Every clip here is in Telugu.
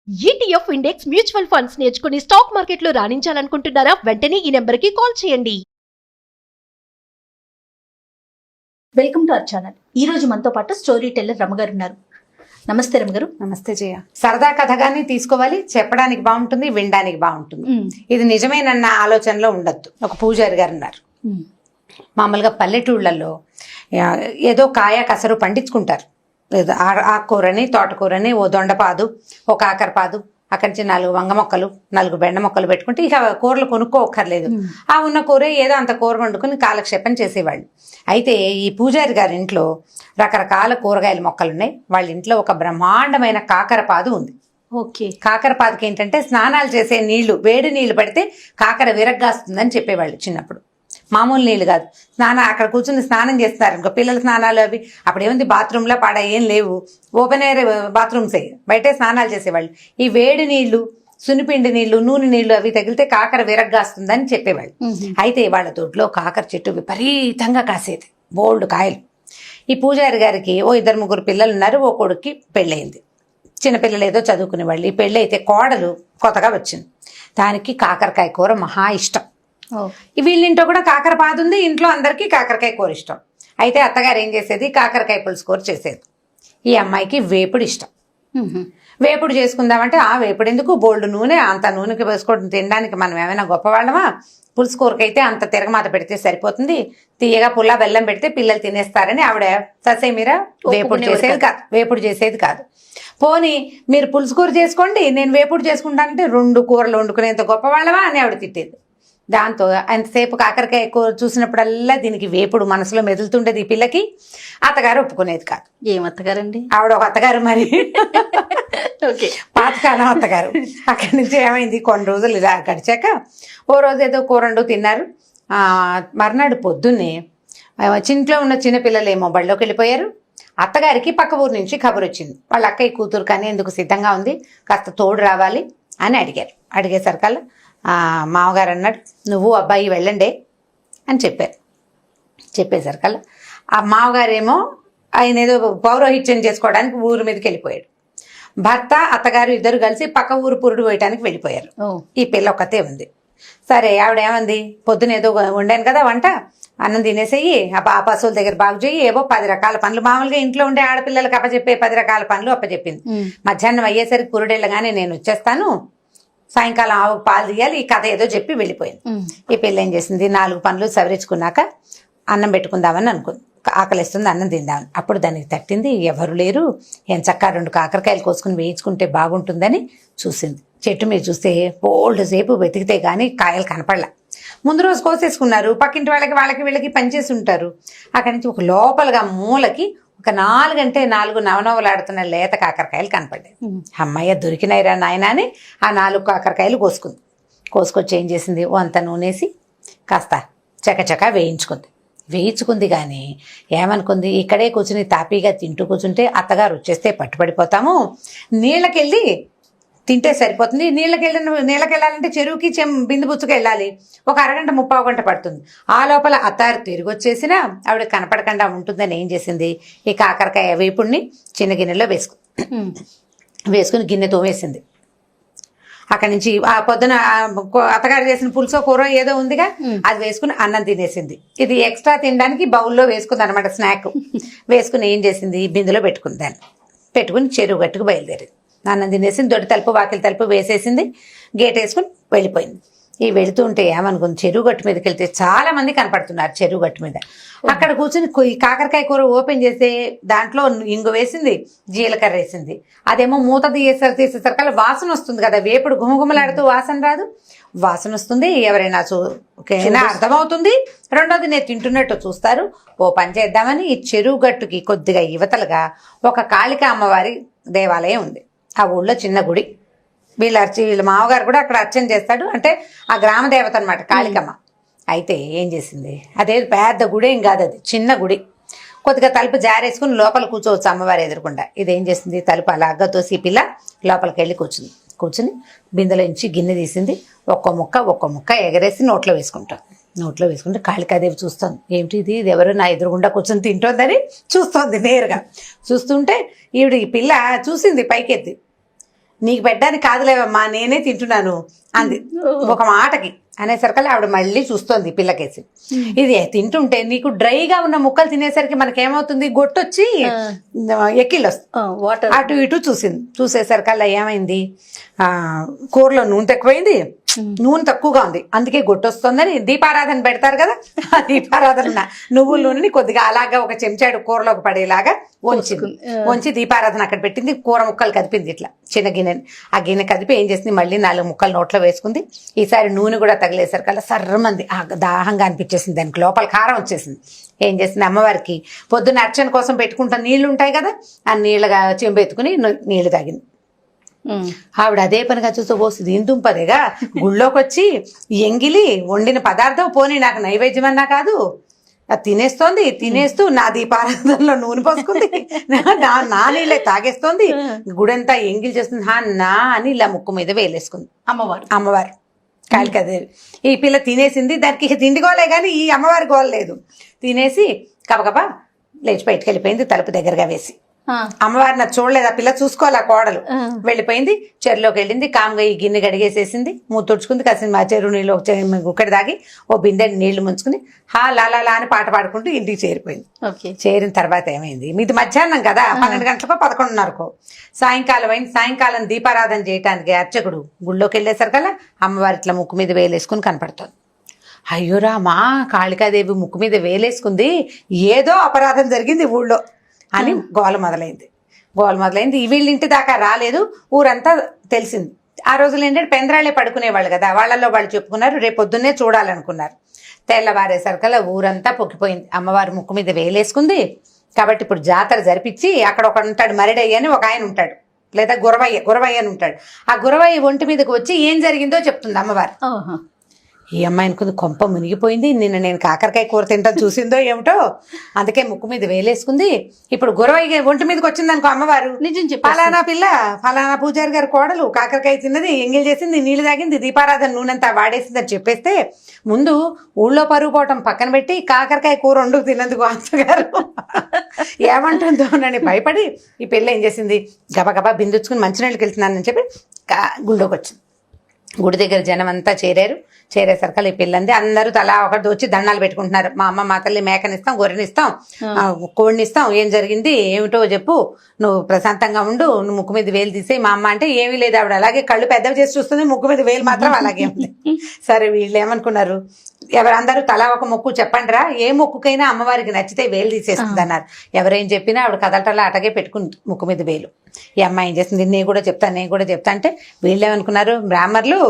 ఈటీఎఫ్ ఇండెక్స్ మ్యూచువల్ ఫండ్స్ నేర్చుకుని స్టాక్ మార్కెట్లో రాణించాలనుకుంటున్నారా? వెంటనే ఈ నెంబర్కి కాల్ చేయండి. Welcome to our channel. ఈ రోజు మనతో పాటు స్టోరీ టెల్లర్ రమగారు ఉన్నారు. నమస్తే రమగారు. నమస్తే జయ. సరదా కథగానే తీసుకోవాలి, చెప్పడానికి బాగుంటుంది, వినడానికి బాగుంటుంది. ఇది నిజమేనన్న ఆలోచనలో ఉండొద్దు. ఒక పూజారి గారు ఉన్నారు. మామూలుగా పల్లెటూళ్ళల్లో ఏదో కాయ కసరు పండించుకుంటారు. ఆకుకూరని, తోటకూరని, ఓ దొండపాదు, ఓ కాకరపాదు, అక్కడి నుంచి 4 వంగ మొక్కలు, 4 బెండ మొక్కలు పెట్టుకుంటే ఇక కూరలు కొనుక్కోక్కర్లేదు. ఆ ఉన్న కూర ఏదో అంత కూర వండుకుని కాలక్షేపం చేసేవాళ్ళు. అయితే ఈ పూజారి గారి ఇంట్లో రకరకాల కూరగాయల మొక్కలు ఉన్నాయి. వాళ్ళ ఇంట్లో ఒక బ్రహ్మాండమైన కాకరపాదు ఉంది. ఓకే. కాకరపాదుకి ఏంటంటే స్నానాలు చేసే నీళ్లు, వేడి నీళ్లు పడితే కాకర విరగ్గాస్తుందని చెప్పేవాళ్ళు చిన్నప్పుడు. మామూలు నీళ్ళు కాదు, అక్కడ కూర్చుని స్నానం చేస్తున్నారు. ఇంకా పిల్లల స్నానాలు అవి అప్పుడేముంది, బాత్రూంలో ఏం లేవు, ఓపెన్ ఎయిర్ బాత్రూమ్స్ బయటే స్నానాలు చేసేవాళ్ళు. ఈ వేడి నీళ్లు, సునిపిండి నీళ్లు, నూనె నీళ్లు అవి తగిలితే కాకర విరగ్గాస్తుందని చెప్పేవాళ్ళు. అయితే వాళ్ళ తోటలో కాకర చెట్టు విపరీతంగా కాసేది, బోల్డ్ కాయలు. ఈ పూజారి గారికి ఓ 2-3 పిల్లలు ఉన్నారు. ఓ కొడుక్కి పెళ్ళయింది. చిన్నపిల్లలు ఏదో చదువుకునే వాళ్ళు. ఈ పెళ్ళి అయితే కోడలు కొత్తగా వచ్చింది. దానికి కాకరకాయ కూర మహా ఇష్టం. వీళ్ళింట్లో కూడా కాకరపాదు ఉంది. ఇంట్లో అందరికీ కాకరకాయ కూర ఇష్టం. అయితే అత్తగారు ఏం చేసేది, కాకరకాయ పులుసు కూర చేసేది. ఈ అమ్మాయికి వేపుడు ఇష్టం. వేపుడు చేసుకుందామంటే ఆ వేపుడు ఎందుకు, బోల్డ్ నూనె, అంత నూనెకి వేసుకోవడం తినడానికి మనం ఏమైనా గొప్పవాళ్ళమా? పులుసు కూరకైతే అంత తిరగమాత పెడితే సరిపోతుంది, తీయగా పుల్ల బెల్లం పెడితే పిల్లలు తినేస్తారని ఆవిడ ససేమిరా వేపుడు చేసేది కాదు. పోనీ మీరు పులుసు కూర చేసుకోండి, నేను వేపుడు చేసుకుంటానంటే 2 కూరలు వండుకునేంత గొప్పవాళ్ళమా అని ఆవిడ తిట్టేది. దాంతో ఎంతసేపు కాకరకాయ కూర చూసినప్పుడల్లా దీనికి వేపుడు మనసులో మెదులుతుండేది. ఈ పిల్లకి అత్తగారు ఒప్పుకునేది కాదు. ఏం అత్తగారండి? ఆవిడ ఒక అత్తగారు, మరి పాతకాలం అత్తగారు. అక్కడి నుంచి ఏమైంది, కొన్ని రోజులు ఇలా గడిచాక ఓ రోజు ఏదో కూరండు తిన్నారు. మర్నాడు పొద్దున్నే ఇంట్లో ఉన్న చిన్నపిల్లలు ఏమో బళ్ళోకి వెళ్ళిపోయారు. అత్తగారికి పక్క ఊరు నుంచి కబురు వచ్చింది. వాళ్ళ అక్కయ్య కూతురు కానీ ఎందుకు సిద్ధంగా ఉంది, కాస్త తోడు రావాలి అని అడిగారు. అడిగేసరికల్లా మామగారు అన్నాడు, నువ్వు అబ్బాయి వెళ్ళండి అని చెప్పారు. చెప్పేసరికల్లా ఆ మామగారేమో ఆయన ఏదో పౌరోహిత్యం చేసుకోవడానికి ఊరి మీదకి వెళ్ళిపోయాడు. భర్త అత్తగారు ఇద్దరు కలిసి పక్క ఊరు పురుడు పోయటానికి వెళ్ళిపోయారు. ఈ పిల్ల ఒక్కతే ఉంది. సరే ఆవిడ ఏమంది, పొద్దున ఏదో వండాను కదా వంట, అన్నం తినేసేయి, ఆ పశువుల దగ్గర బాగు చేయి, ఏవో 10 రకాల పనులు, మామూలుగా ఇంట్లో ఉండే ఆడపిల్లలకు అప్పచెప్పే 10 రకాల పనులు అప్పచెప్పింది. మధ్యాహ్నం అయ్యేసరికి పురుడెళ్ళగానే నేను వచ్చేస్తాను, సాయంకాలం ఆవుకు పాలు తీయాలి, ఈ కథ ఏదో చెప్పి వెళ్ళిపోయింది. ఈ పిల్ల ఏం చేసింది, 4 పనులు సవరించుకున్నాక అన్నం పెట్టుకుందామని అనుకుంది. ఆకలిస్తుంది, అన్నం తిందామని. అప్పుడు దానికి తట్టింది, ఎవరు లేరు, ఎంచక్కా 2 కాకరకాయలు కోసుకుని వేయించుకుంటే బాగుంటుందని చూసింది. చెట్టు మీద చూస్తే బోల్డ్ సేపు వెతికితే గానీ కాయలు కనపడలా. ముందు రోజు కోసేసుకున్నారు, పక్కింటి వాళ్ళకి వీళ్ళకి పనిచేసి ఉంటారు. అక్కడి నుంచి ఒక లోపలగా మూలకి ఒక 4 అంటే 4 నవనవలాడుతున్న లేత కాకరకాయలు కనపడ్డాయి. అమ్మయ్య దొరికినాయిరా నాయన అని ఆ 4 కాకరకాయలు కోసుకొచ్చి ఏం చేసింది, ఓ అంత నూనెసి కాస్త చకచక వేయించుకుంది కానీ ఏమనుకుంది, ఇక్కడే కూర్చుని తాపీగా తింటూ కూర్చుంటే అత్తగారు వచ్చేస్తే పట్టుబడిపోతాము, నీళ్ళకెళ్ళి తింటే సరిపోతుంది. నీళ్ళకెళ్ళాలంటే చెరువుకి బిందు బుచ్చుకు వెళ్ళాలి, ఒక అరగంట 30 గంట పడుతుంది. ఆ లోపల అత్తారు తిరిగి వచ్చేసినా ఆవిడ కనపడకుండా ఉంటుందని ఏం చేసింది, ఈ కాకరకాయ వేపుడిని చిన్న గిన్నెలో వేసుకుని గిన్నె తోమేసింది. అక్కడి నుంచి ఆ పొద్దున అత్తగారు చేసిన పులుసో కూర ఏదో ఉందిగా, అది వేసుకుని అన్నం తినేసింది. ఇది ఎక్స్ట్రా తినడానికి బౌల్లో వేసుకుంది అనమాట, స్నాక్ వేసుకుని ఏం చేసింది, బిందులో పెట్టుకుంది. దాన్ని పెట్టుకుని చెరువు గట్టుకు బయలుదేరింది. అన్నం తినేసింది, దొడ్డి తలుపు వాకిలి తలుపు వేసేసింది, గేట్ వేసుకుని వెళ్ళిపోయింది. ఈ వెళుతుంటే ఏమనుకుంది, చెరువు గట్టు మీదకి వెళ్తే చాలా మంది కనపడుతున్నారు. చెరువు గట్టు మీద అక్కడ కూర్చుని కాకరకాయ కూర ఓపెన్ చేస్తే దాంట్లో ఇంగు వేసింది, జీలకర్ర వేసింది. అదేమో మూత తీసేసరికల్లా వాసన వస్తుంది కదా, వేపుడు గుమగుమలాడుతూ వాసన రాదు, వాసన వస్తుంది. ఎవరైనా అర్థమవుతుంది. రెండోది నేను తింటున్నట్టు చూస్తారు. ఓ పని చేద్దామని ఈ చెరువు గట్టుకి కొద్దిగా యువతలుగా ఒక కాళిక అమ్మవారి దేవాలయం ఉంది. ఆ ఊళ్ళో చిన్న గుడి. వీళ్ళ మామగారు కూడా అక్కడ అర్చన చేస్తాడు, అంటే ఆ గ్రామ దేవత అనమాట కాళికమ్మ. అయితే ఏం చేసింది, అదే పెద్ద గుడి ఏం కాదు, అది చిన్న గుడి. కొద్దిగా తలుపు జారేసుకుని లోపల కూర్చోవచ్చు అమ్మవారు ఎదురుకుండా. ఇదేం చేసింది, తలుపు అలా అగ్గతోసి పిల్ల లోపలికి వెళ్ళి కూర్చుని బిందెలో నుంచి గిన్నె తీసింది, ఒక్క ముక్క ఎగరేసి నోట్లో వేసుకుంటే కాళికాదేవి చూస్తుంది. ఏమిటి ఇది ఎవరు నా ఎదురుగుండా కూర్చొని తింటోందని చూస్తోంది. నేరుగా చూస్తుంటే ఈ పిల్ల చూసింది పైకెత్తి, నీకు పెట్టడానికి కాదులేవమ్మా నేనే తింటున్నాను అంది ఒక మాటకి. అనేసరికల్లా ఆవిడ మళ్ళీ చూస్తోంది పిల్లకేసి. ఇది తింటుంటే నీకు డ్రైగా ఉన్న ముక్కలు తినేసరికి మనకేమవుతుంది, గొట్టొచ్చి ఎక్కిళ్ళు వస్తాయి. వాటర్ అటు ఇటు చూసింది. చూసేసరికల్లా ఏమైంది, కూరలో నూనె తక్కువైంది, నూనె తక్కువగా ఉంది, అందుకే గొట్టొస్తుందని దీపారాధన పెడతారు కదా, ఆ దీపారాధన నువ్వుల నూనెని కొద్దిగా అలాగా ఒక చెంచాడు కూరలోకి పడేలాగా వంచి దీపారాధన అక్కడ పెట్టింది. కూర ముక్కలు కదిపింది ఇట్లా చిన్న గిన్నెని. ఆ గిన్నె కదిపి ఏం చేసింది, మళ్ళీ 4 ముక్కలు నోట్లో వేసుకుంది. ఈసారి నూనె కూడా తగిలేసరికల్లా సర్రమంది దాహంగా అనిపించేసింది, దానికి లోపల కారం వచ్చేసింది. ఏం చేసింది, అమ్మవారికి పొద్దున్న అర్చన కోసం పెట్టుకుంటా నీళ్లు ఉంటాయి కదా, ఆ నీళ్ళగా చెంబెత్తుకుని నీళ్లు తాగింది. ఆవిడ అదే పనిగా చూస్తూ పోస్తుంది. ఇందుంపదేగా గుళ్ళోకి వచ్చి ఎంగిలి వండిన పదార్థం పోనీ నాకు నైవేద్యం అన్నా కాదు, అది తినేస్తోంది. తినేస్తూ నా దీపారాధనలో నూనె పోసుకుంది, నా నీళ్ళే తాగేస్తోంది, గుడంతా ఎంగిలి చేస్తుంది. నా అని ఇలా ముక్కు మీద వేలేసుకుంది అమ్మవారు కాళికాదేవి. ఈ పిల్ల తినేసింది, దానికి తిండి గోలే కానీ ఈ అమ్మవారి గోల లేదు. తినేసి కబగబా లేచి బయటకు వెళ్ళిపోయింది, తలుపు దగ్గరగా వేసి. అమ్మవారిని చూడలేదు, ఆ పిల్ల చూసుకోవాలి, కోడలు వెళ్ళిపోయింది. చెరులోకి వెళ్ళింది, కామ్గా ఈ గిన్నె గడిగేసేసింది, మూత తుడుచుకుంది. కాసిన మా చెరువు నీళ్ళు గుక్కడి దాగి ఓ బిందె నీళ్లు ముంచుకుని హా లాలా అని పాట పాడుకుంటూ ఇంటికి చేరిపోయింది. చేరిన తర్వాత ఏమైంది, మీది మధ్యాహ్నం కదా, 12 గంటలకో 11:30కో సాయంకాలం అయింది. సాయంకాలం దీపారాధన చేయటానికి అర్చకుడు గుళ్ళోకి వెళ్ళేసరికల్లా అమ్మవారి ఇట్లా ముక్కు మీద వేలేసుకుని కనపడుతుంది. అయ్యో రామా, కాళికాదేవి ముక్కు మీద వేలేసుకుంది, ఏదో అపరాధం జరిగింది ఊళ్ళో అని గోల మొదలైంది. వీళ్ళింటి దాకా రాలేదు, ఊరంతా తెలిసింది. ఆ రోజులు ఏంటంటే పెందరాళ్ళే పడుకునేవాళ్ళు కదా, వాళ్ళల్లో వాళ్ళు చెప్పుకున్నారు, రేపు పొద్దున్నే చూడాలనుకున్నారు. తెల్లవారేసరికల్లా ఊరంతా పొక్కిపోయింది. అమ్మవారి ముక్కు మీద వేలేసుకుంది కాబట్టి ఇప్పుడు జాతర జరిపించి అక్కడ ఒక ఉంటాడు, మరిడయ్య అని ఒక ఆయన ఉంటాడు, లేదా గురవయ్య అని ఉంటాడు. ఆ గురవయ్య ఒంటి మీదకి వచ్చి ఏం జరిగిందో చెప్తుంది అమ్మవారు. ఈ అమ్మాయి అనుకుంది కొంప మునిగిపోయింది, నిన్న నేను కాకరకాయ కూర తింటా చూసిందో ఏమిటో, అందుకే ముక్కు మీద వేలేసుకుంది. ఇప్పుడు గురవయ్య ఒంటి మీదకి వచ్చింది అనుకో అమ్మవారు, నిజం చెప్పి ఫలానా పిల్ల ఫలానా పూజారి గారి కోడలు కాకరకాయ తిన్నది, ఎంగిల్ చేసింది, నీళ్లు తాగింది, దీపారాధన నూనెంతా వాడేసింది అని చెప్పేస్తే ముందు ఊళ్ళో పరుగు పోవటం పక్కన పెట్టి కాకరకాయ కూర వండుకు తిన్నందుకు అత్తగారు ఏమంటుందో అని భయపడి ఈ పిల్ల ఏం చేసింది, గబగబా బిందుచ్చుకుని మంచినీళ్ళకి వెళ్తున్నానని చెప్పి గుళ్ళోకి వచ్చింది. గుడి దగ్గర జనం అంతా చేరేసరికి ఈ పిల్లంది అందరూ తలా ఒకటి వచ్చి దండాలు పెట్టుకుంటున్నారు. మా అమ్మ మా తల్లి మేకనిస్తాం, గొర్రెనిస్తాం, కోడినిస్తాం, ఏం జరిగింది ఏమిటో చెప్పు, నువ్వు ప్రశాంతంగా ఉండు, నువ్వు ముక్కు మీద వేలు తీసేయి. మా అమ్మ అంటే ఏమీ లేదు, ఆవిడ అలాగే కళ్ళు పెద్దవి చేసి చూస్తుంది, ముక్కు మీద వేలు మాత్రం అలాగే ఉంది. సరే వీళ్ళు ఏమనుకున్నారు, ఎవరందరూ తలా ఒక మొక్కు చెప్పండి రా, ఏ మొక్కుకైనా అమ్మవారికి నచ్చితే వేలు తీసేస్తుంది అన్నారు. ఎవరేం చెప్పినా ఆవిడ కదలటలా అటగే పెట్టుకుంది ముక్కు మీద వేలు. ఈ అమ్మాయి ఏం చేస్తుంది, నేను కూడా చెప్తా అంటే వీళ్ళేమనుకున్నారు, బ్రాహ్మణులు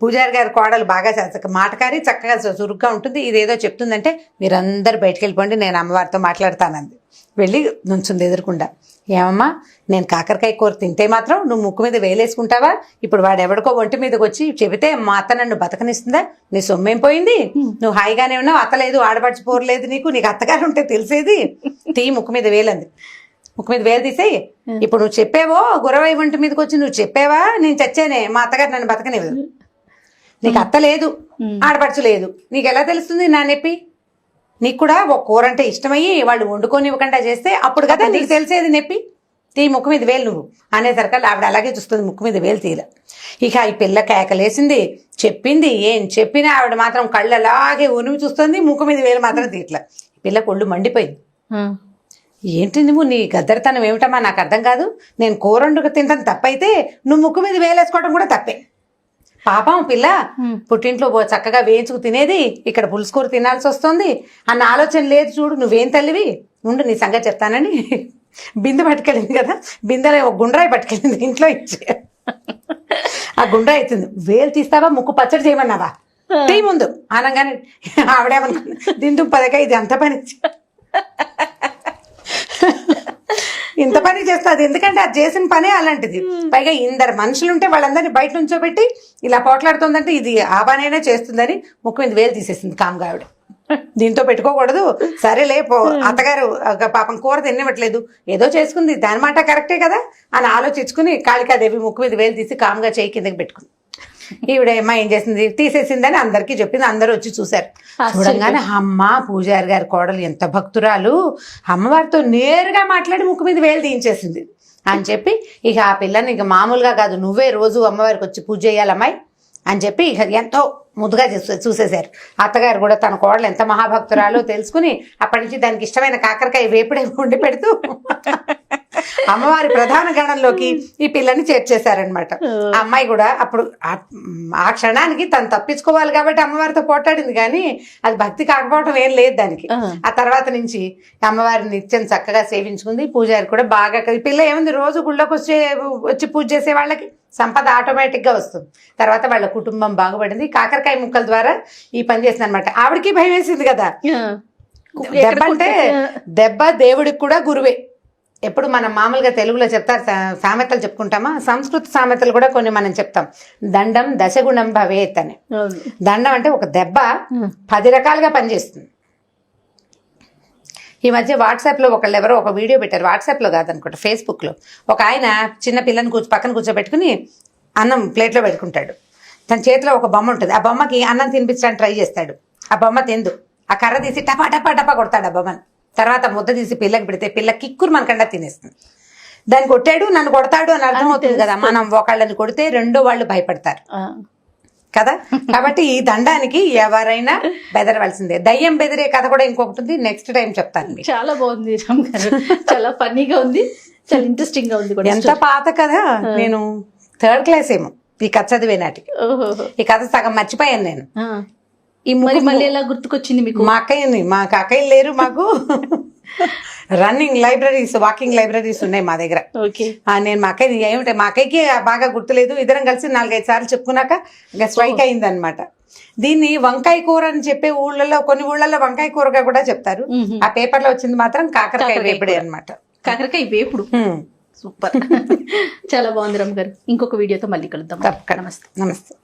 పూజారి గారి కోడలు బాగా మాటకారి చక్కగా చురుగ్గా ఉంటుంది, ఇదేదో చెప్తుందంటే మీరందరూ బయటకు వెళ్ళిపోండి, నేను అమ్మవారితో మాట్లాడతానంది. వెళ్ళి నుంచుంది ఎదురుకుండా. ఏమమ్మా, నేను కాకరకాయ కూర తింటే మాత్రం నువ్వు ముక్కు మీద వేలేసుకుంటావా? ఇప్పుడు వాడు ఎవడికో ఒంటి మీదకి వచ్చి చెబితే మా అత్త నన్ను బతకనిస్తుందా? నీ సొమ్మేం పోయింది, నువ్వు హాయిగానే ఉన్నావు, అత్తలేదు ఆడపడిచిపోరలేదు, నీకు అత్తగారు ఉంటే తెలిసేది, తీ ముక్కు మీద వేలంది. ముక్కు మీద వేలు తీసేయి. ఇప్పుడు నువ్వు చెప్పేవో గురవై ఒంటి మీదకి వచ్చి నువ్వు చెప్పేవా, నేను చచ్చానే, మా అత్తగారు నన్ను బతకనివ్వదు, నీకు అత్త లేదు ఆడపడుచు లేదు, నీకు ఎలా తెలుస్తుంది నా నొప్పి? నీకు కూడా ఒక కూర అంటే ఇష్టమయ్యి వాళ్ళు వండుకొని ఇవ్వకుండా చేస్తే అప్పుడు కదా నీకు తెలిసేది నొప్పి, తీ ముక్కు మీద వేలు నువ్వు అనేసరికల్లా ఆవిడ అలాగే చూస్తుంది, ముక్కు మీద వేలు తీల. ఇక ఈ పిల్ల కేకలేసింది, చెప్పింది, ఏం చెప్పినా ఆవిడ మాత్రం కళ్ళు అలాగే ఉనిమి చూస్తుంది, ముక్కు మీద వేలు మాత్రం తీట్ల. ఈ పిల్ల కొళ్ళు మండిపోయింది. ఏంటి నువ్వు, నీ గద్దరితనం ఏమిటమ్మా, నాకు అర్థం కాదు, నేను కూర వండుకు తింటాను తప్పైతే నువ్వు ముక్కు మీద వేలేసుకోవడం కూడా తప్పే. పాపం పిల్ల పుట్టింట్లో చక్కగా వేయించుకు తినేది, ఇక్కడ పులుసుకూర తినాల్సి వస్తుంది అన్న ఆలోచన లేదు చూడు, నువ్వేం తల్లివి, ఉండు నీ సంగతి చెప్తానని బిందె పట్టుకెళ్ళింది కదా, బిందెలో ఒక గుండ్రాయి పట్టుకెళ్ళింది ఇంట్లో ఇచ్చి. ఆ గుండ్రాయి ఎత్తింది, వేలు తీస్తావా, ముక్కు పచ్చడి చేయమన్నావా, తీ ముందు అనగానే ఆవిడేమనుకున్నా, దిందు పదక ఇది అంత పని ఇంత పని చేస్తుంది, ఎందుకంటే అది చేసిన పనే అలాంటిది. పైగా 2 మనుషులుంటే వాళ్ళందరినీ బయట నుంచోబెట్టి ఇలా పోట్లాడుతుందంటే ఇది ఆ పనైనా చేస్తుందని ముక్కు మీద వేలు తీసేసింది కామ్గా ఆవిడ. దీంతో పెట్టుకోకూడదు, సరేలే అత్తగారు పాపం కూర తినివ్వట్లేదు, ఏదో చేసుకుంది, దాని మాట కరెక్టే కదా అని ఆలోచించుకుని కాళికాదేవి ముక్కు మీద వేలు తీసి కామ్గా చేయి కిందకి పెట్టుకుంది. ఈవిడ అమ్మ ఏం చేసింది, తీసేసిందని అందరికీ చెప్పింది. అందరూ వచ్చి చూశారు. చూడంగానే అమ్మ పూజారి గారి కోడలు ఎంత భక్తురాలు, అమ్మవారితో నేరుగా మాట్లాడి ముక్కు మీద వేలు తీయించేసింది. అని చెప్పి ఇక ఆ పిల్లని ఇక మామూలుగా కాదు, నువ్వే రోజు అమ్మవారికి వచ్చి పూజ చేయాలమ్మాయి అని చెప్పి ఇక ఎంతో ముద్దుగా చూసేశారు. అత్తగారు కూడా తన కోడలు ఎంత మహాభక్తురాలో తెలుసుకుని అప్పటి నుంచి దానికి ఇష్టమైన కాకరకాయ వేపుడే వండి పెడుతూ అమ్మవారి ప్రధాన గణంలోకి ఈ పిల్లని చేర్చేశారనమాట. ఆ అమ్మాయి కూడా అప్పుడు ఆ క్షణానికి తను తప్పించుకోవాలి కాబట్టి అమ్మవారితో పోటాడింది, కానీ అది భక్తి కాకపోవడం ఏం లేదు దానికి. ఆ తర్వాత నుంచి అమ్మవారిని నిత్యం చక్కగా సేవించుకుంది. పూజారి కూడా బాగా, ఈ పిల్ల ఏముంది రోజు గుళ్ళోకి వచ్చి పూజ చేసే వాళ్ళకి సంపద ఆటోమేటిక్ గా వస్తుంది. తర్వాత వాళ్ళ కుటుంబం బాగుపడింది. కాకరకాయ ముక్కల ద్వారా ఈ పని చేసింది అనమాట. ఆవిడకి భయం వేసింది కదా, దెబ్బ అంటే దెబ్బ దేవుడికి కూడా గురువే. ఎప్పుడు మనం మామూలుగా తెలుగులో చెప్తారు, సామెతలు చెప్పుకుంటామా, సంస్కృత సామెతలు కూడా కొన్ని మనం చెప్తాం. దండం దశగుణం భవేత్ అని. దండం అంటే ఒక దెబ్బ 10 రకాలుగా పనిచేస్తుంది. ఈ మధ్య వాట్సాప్లో ఒకళ్ళు ఎవరో ఒక వీడియో పెట్టారు, వాట్సాప్లో కాదనుకుంటా ఫేస్బుక్లో. ఒక ఆయన చిన్న పిల్లని పక్కన కూర్చోబెట్టుకుని అన్నం ప్లేట్లో పెట్టుకుంటాడు. తన చేతిలో ఒక బొమ్మ ఉంటుంది, ఆ బొమ్మకి అన్నం తినిపించడానికి ట్రై చేస్తాడు. ఆ బొమ్మ తిందు, ఆ కర్ర తీసి టపా టపా టపా కొడతాడు ఆ బొమ్మని. తర్వాత ముద్ద తీసి పిల్లకి పెడితే పిల్ల కిక్కురు మనకండా తినేస్తుంది. దాన్ని కొట్టాడు, నన్ను కొడతాడు అని అర్థమవుతుంది కదా. మనం ఒకళ్ళని కొడితే రెండో వాళ్ళు భయపడతారు కదా. కాబట్టి ఈ దండానికి ఎవరైనా బెదరవలసిందే. దయ్యం బెదిరే కథ కూడా ఇంకొకటి ఉంది, నెక్స్ట్ టైం చెప్తాను మీకు. చాలా బాగుంది రామ్ గారు, చాలా ఫన్నీగా ఉంది, చాలా ఇంట్రెస్టింగ్ గా ఉంది కూడా. ఎంత పాత కథ, నేను 3rd క్లాస్ ఏమో ఈ కథ చదివే నాటికి. ఈ కథ సగం మర్చిపోయాను నేను. ఈ మళ్ళీ ఎలా గుర్తుకొచ్చింది మీకు? మా అక్కయ్యని, మాకు అక్కయ్యలు లేరు, మాకు రన్నింగ్ లైబ్రరీస్, వాకింగ్ లైబ్రరీస్ ఉన్నాయి మా దగ్గర. నేను మా అక్కయ్య ఏమిటి, మా అక్కయ్యకి బాగా గుర్తులేదు, ఇద్దరం కలిసి 4-5 సార్లు చెప్పుకున్నాక స్ట్రైక్ అయింది అనమాట. దీన్ని వంకాయ కూర అని చెప్పే ఊళ్ళలో, కొన్ని ఊళ్ళలో వంకాయ కూరగా కూడా చెప్తారు. ఆ పేపర్ లో వచ్చింది మాత్రం కాకరకాయ వేపుడే అనమాట. కాకరకాయ వేపుడు. సూపర్. చాలా బాగుంది రామ్ గారు. ఇంకొక వీడియోతో మళ్ళీ కలుద్దాం. నమస్తే.